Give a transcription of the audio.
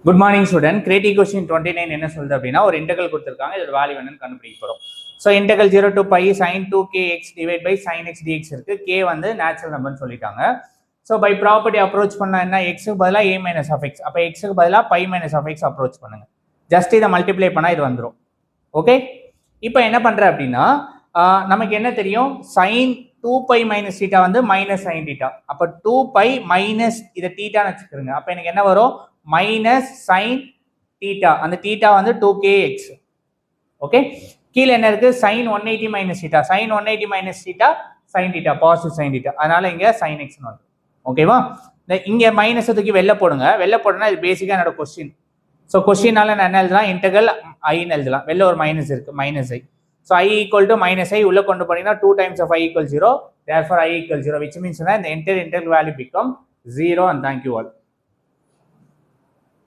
Good morning student. Creative question 29 என்ன சொல்லுது அப்படின்னா, ஒரு இன்டெகல் கொடுத்துருக்காங்க, இதோட வேல்யூ என்னன்னு கண்டுபிடிக்க போகிறோம். So integral 0 to π sin 2kx divide by sin x dx இருக்கு. k வந்து நேச்சுரல் நம்பர்னு சொல்லிட்டாங்க. ஸோ பை ப்ராப்பர்ட்டி அப்ரோச் பண்ணா என்ன, எக்ஸுக்கு பதிலாக a மைனஸ் ஆஃப் எக்ஸ், அப்போ எக்ஸுக்கு பதிலாக pi minus of x approach பண்ணுங்க. ஜஸ்ட் இதை மல்டிப்ளை பண்ணால் இது வந்துடும். ஓகே, இப்போ என்ன பண்ணுற அப்படின்னா, நமக்கு என்ன தெரியும், சைன் 2π மைனஸ் தீட்டா வந்து மைனஸ் சைன் தீட்டா. அப்போ 2π மைனஸ் இதை தீட்டான்னு வச்சுக்கிறோங்க. அப்போ எனக்கு என்ன வரும், மைனஸ் சைன் தீட்டா. அந்த தீட்டா வந்து 2kx. ஓகே, கீழே என்ன இருக்கு, sine 180 minus theta. Sine 180 minus theta sine theta, positive sine theta. அதனால இங்க சைன் எக்ஸ் வந்து ஓகேவா. இங்க மைனஸ் தூக்கி வெளில போடுங்க. வெளில போடுனா இது பேசிக்கா என்னோட கொஸ்டின். ஸோ கொஸ்டினால நான் என்ன எழுதலாம், இன்டெகல் ஐன்னு எழுதலாம். வெளில ஒரு மைனஸ் இருக்கு, minus i. So i equal to minus i உள்ள கொண்டு போனீங்கன்னா 2 times of i equals 0. Therefore i equals 0, which means that the entire integral value become 0. And thank you all.